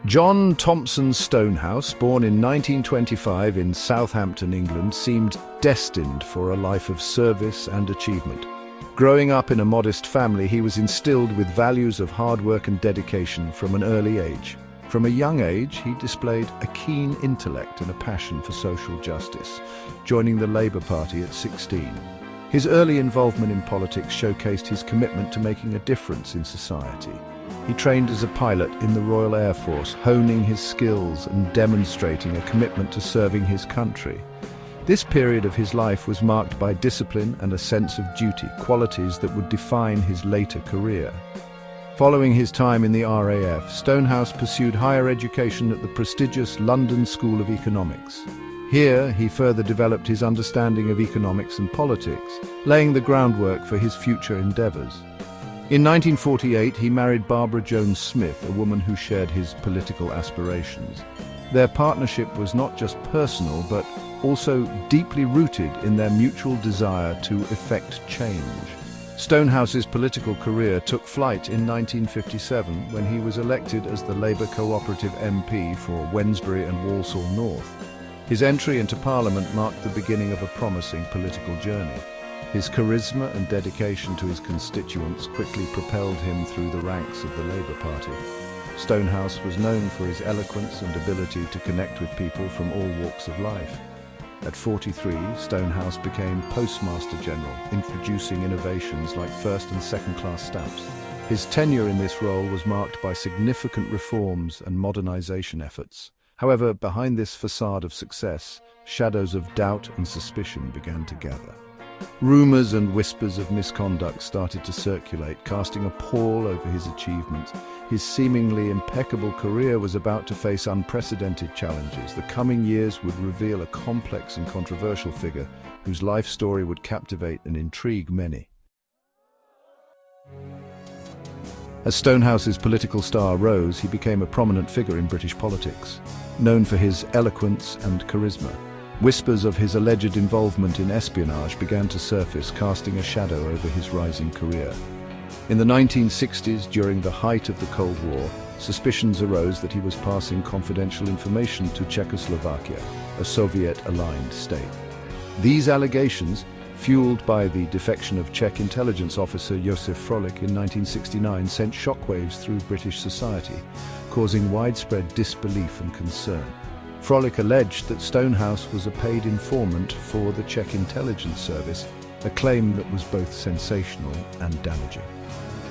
John Thompson Stonehouse, born in 1925 in Southampton, England, seemed destined for a life of service and achievement. Growing up in a modest family, he was instilled with values of hard work and dedication from an early age. From a young age, he displayed a keen intellect and a passion for social justice, joining the Labour Party at 16. His early involvement in politics showcased his commitment to making a difference in society. He trained as a pilot in the Royal Air Force, honing his skills and demonstrating a commitment to serving his country. This period of his life was marked by discipline and a sense of duty, qualities that would define his later career. Following his time in the RAF, Stonehouse pursued higher education at the prestigious London School of Economics. Here, he further developed his understanding of economics and politics, laying the groundwork for his future endeavours. In 1948, he married Barbara Jones Smith, a woman who shared his political aspirations. Their partnership was not just personal, but also deeply rooted in their mutual desire to effect change. Stonehouse's political career took flight in 1957 when he was elected as the Labour Cooperative MP for Wednesbury and Walsall North. His entry into Parliament marked the beginning of a promising political journey. His charisma and dedication to his constituents quickly propelled him through the ranks of the Labour Party. Stonehouse was known for his eloquence and ability to connect with people from all walks of life. At 43, Stonehouse became Postmaster General, introducing innovations like first and second-class stamps. His tenure in this role was marked by significant reforms and modernization efforts. However, behind this facade of success, shadows of doubt and suspicion began to gather. Rumors and whispers of misconduct started to circulate, casting a pall over his achievements. His seemingly impeccable career was about to face unprecedented challenges. The coming years would reveal a complex and controversial figure whose life story would captivate and intrigue many. As Stonehouse's political star rose, he became a prominent figure in British politics, known for his eloquence and charisma. Whispers of his alleged involvement in espionage began to surface, casting a shadow over his rising career. In the 1960s, during the height of the Cold War, suspicions arose that he was passing confidential information to Czechoslovakia, a Soviet-aligned state. These allegations, fueled by the defection of Czech intelligence officer Josef Frolik in 1969, sent shockwaves through British society, causing widespread disbelief and concern. Frolik alleged that Stonehouse was a paid informant for the Czech intelligence service, a claim that was both sensational and damaging.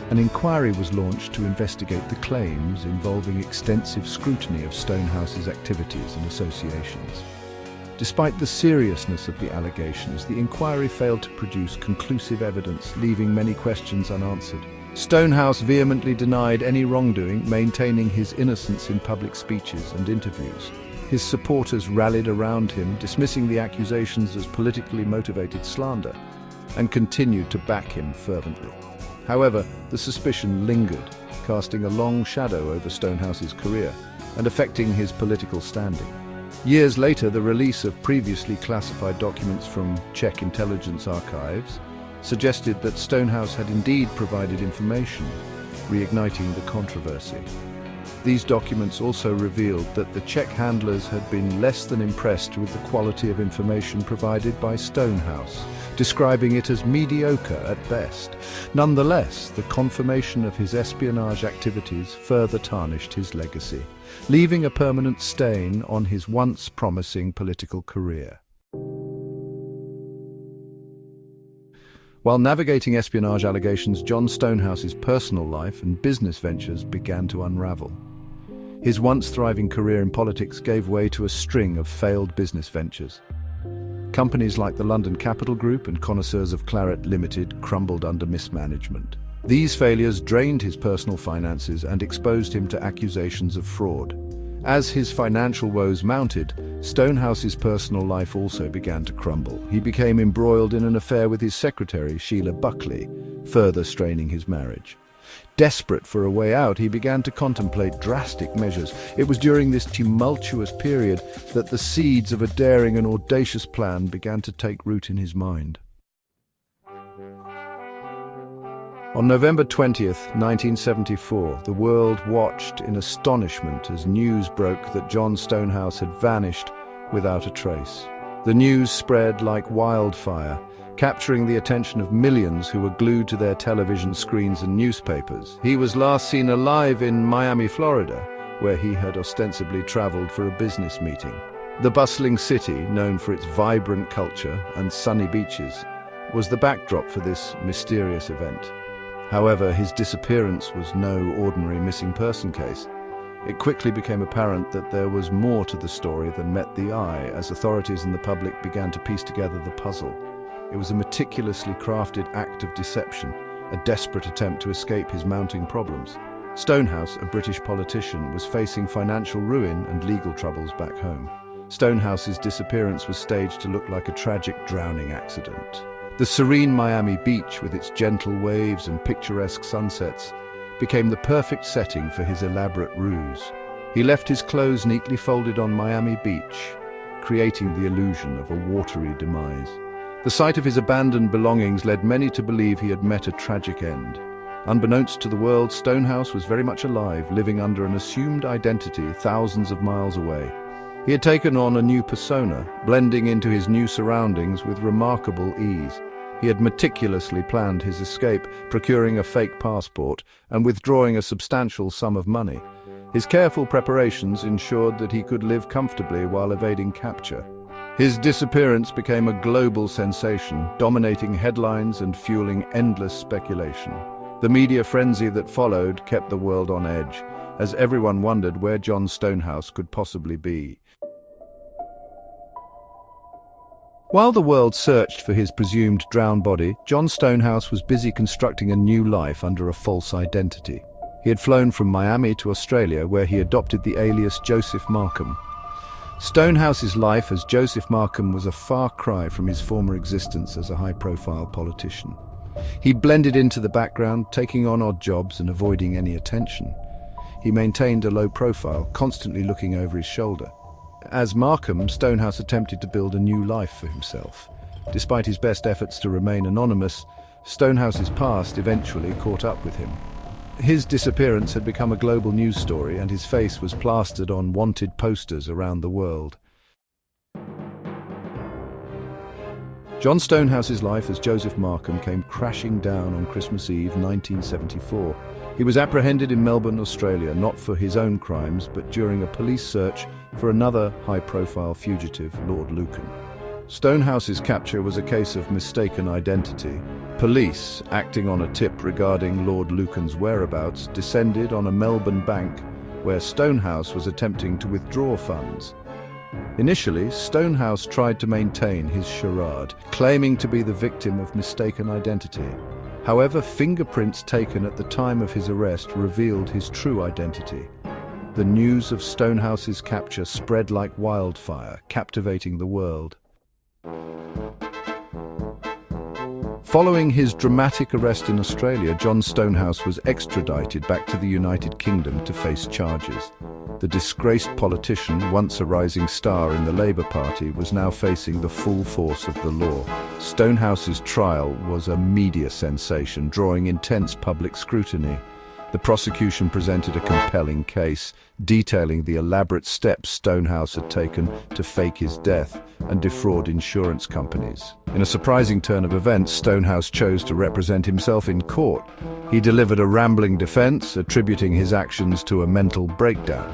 An inquiry was launched to investigate the claims, involving extensive scrutiny of Stonehouse's activities and associations. Despite the seriousness of the allegations, the inquiry failed to produce conclusive evidence, leaving many questions unanswered. Stonehouse vehemently denied any wrongdoing, maintaining his innocence in public speeches and interviews. His supporters rallied around him, dismissing the accusations as politically motivated slander, and continued to back him fervently. However, the suspicion lingered, casting a long shadow over Stonehouse's career and affecting his political standing. Years later, the release of previously classified documents from Czech intelligence archives suggested that Stonehouse had indeed provided information, reigniting the controversy. These documents also revealed that the Czech handlers had been less than impressed with the quality of information provided by Stonehouse, describing it as mediocre at best. Nonetheless, the confirmation of his espionage activities further tarnished his legacy, leaving a permanent stain on his once promising political career. While navigating espionage allegations, John Stonehouse's personal life and business ventures began to unravel. His once thriving career in politics gave way to a string of failed business ventures. Companies like the London Capital Group and Connoisseurs of Claret Limited crumbled under mismanagement. These failures drained his personal finances and exposed him to accusations of fraud. As his financial woes mounted, Stonehouse's personal life also began to crumble. He became embroiled in an affair with his secretary, Sheila Buckley, further straining his marriage. Desperate for a way out, he began to contemplate drastic measures. It was during this tumultuous period that the seeds of a daring and audacious plan began to take root in his mind. On November 20th, 1974, the world watched in astonishment as news broke that John Stonehouse had vanished without a trace. The news spread like wildfire, capturing the attention of millions who were glued to their television screens and newspapers. He was last seen alive in Miami, Florida, where he had ostensibly traveled for a business meeting. The bustling city, known for its vibrant culture and sunny beaches, was the backdrop for this mysterious event. However, his disappearance was no ordinary missing person case. It quickly became apparent that there was more to the story than met the eye as authorities and the public began to piece together the puzzle. It was a meticulously crafted act of deception, a desperate attempt to escape his mounting problems. Stonehouse, a British politician, was facing financial ruin and legal troubles back home. Stonehouse's disappearance was staged to look like a tragic drowning accident. The serene Miami beach, with its gentle waves and picturesque sunsets, became the perfect setting for his elaborate ruse. He left his clothes neatly folded on Miami Beach, creating the illusion of a watery demise. The sight of his abandoned belongings led many to believe he had met a tragic end. Unbeknownst to the world, Stonehouse was very much alive, living under an assumed identity thousands of miles away. He had taken on a new persona, blending into his new surroundings with remarkable ease. He had meticulously planned his escape, procuring a fake passport and withdrawing a substantial sum of money. His careful preparations ensured that he could live comfortably while evading capture. His disappearance became a global sensation, dominating headlines and fueling endless speculation. The media frenzy that followed kept the world on edge, as everyone wondered where John Stonehouse could possibly be. While the world searched for his presumed drowned body, John Stonehouse was busy constructing a new life under a false identity. He had flown from Miami to Australia, where he adopted the alias Joseph Markham. Stonehouse's life as Joseph Markham was a far cry from his former existence as a high-profile politician. He blended into the background, taking on odd jobs and avoiding any attention. He maintained a low profile, constantly looking over his shoulder. As Markham, Stonehouse attempted to build a new life for himself. Despite his best efforts to remain anonymous, Stonehouse's past eventually caught up with him. His disappearance had become a global news story, and his face was plastered on wanted posters around the world. John Stonehouse's life as Joseph Markham came crashing down on Christmas Eve 1974. He was apprehended in Melbourne, Australia, not for his own crimes, but during a police search for another high-profile fugitive, Lord Lucan. Stonehouse's capture was a case of mistaken identity. Police, acting on a tip regarding Lord Lucan's whereabouts, descended on a Melbourne bank where Stonehouse was attempting to withdraw funds. Initially, Stonehouse tried to maintain his charade, claiming to be the victim of mistaken identity. However, fingerprints taken at the time of his arrest revealed his true identity. The news of Stonehouse's capture spread like wildfire, captivating the world. Following his dramatic arrest in Australia, John Stonehouse was extradited back to the United Kingdom to face charges. The disgraced politician, once a rising star in the Labour Party, was now facing the full force of the law. Stonehouse's trial was a media sensation, drawing intense public scrutiny. The prosecution presented a compelling case, detailing the elaborate steps Stonehouse had taken to fake his death and defraud insurance companies. In a surprising turn of events, Stonehouse chose to represent himself in court. He delivered a rambling defense, attributing his actions to a mental breakdown.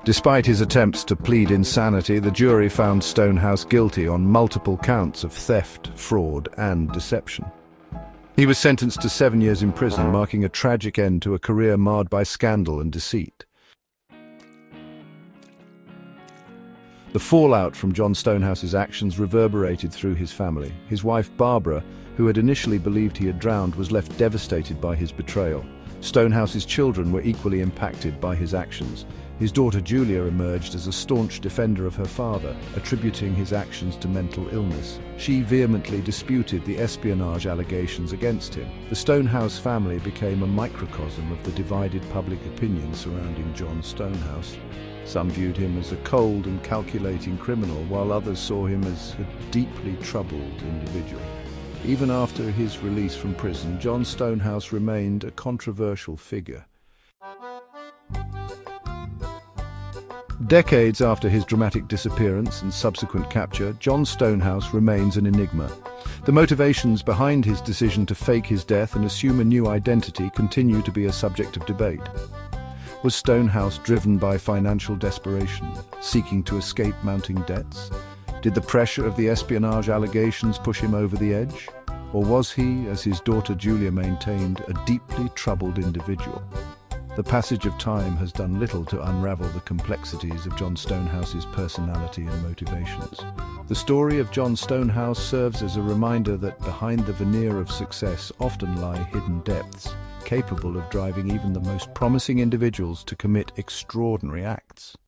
Despite his attempts to plead insanity, the jury found Stonehouse guilty on multiple counts of theft, fraud, and deception. He was sentenced to 7 years in prison, marking a tragic end to a career marred by scandal and deceit. The fallout from John Stonehouse's actions reverberated through his family. His wife Barbara, who had initially believed he had drowned, was left devastated by his betrayal. Stonehouse's children were equally impacted by his actions. His daughter Julia emerged as a staunch defender of her father, attributing his actions to mental illness. She vehemently disputed the espionage allegations against him. The Stonehouse family became a microcosm of the divided public opinion surrounding John Stonehouse. Some viewed him as a cold and calculating criminal, while others saw him as a deeply troubled individual. Even after his release from prison, John Stonehouse remained a controversial figure. Decades after his dramatic disappearance and subsequent capture, John Stonehouse remains an enigma. The motivations behind his decision to fake his death and assume a new identity continue to be a subject of debate. Was Stonehouse driven by financial desperation, seeking to escape mounting debts? Did the pressure of the espionage allegations push him over the edge? Or was he, as his daughter Julia maintained, a deeply troubled individual? The passage of time has done little to unravel the complexities of John Stonehouse's personality and motivations. The story of John Stonehouse serves as a reminder that behind the veneer of success often lie hidden depths, capable of driving even the most promising individuals to commit extraordinary acts.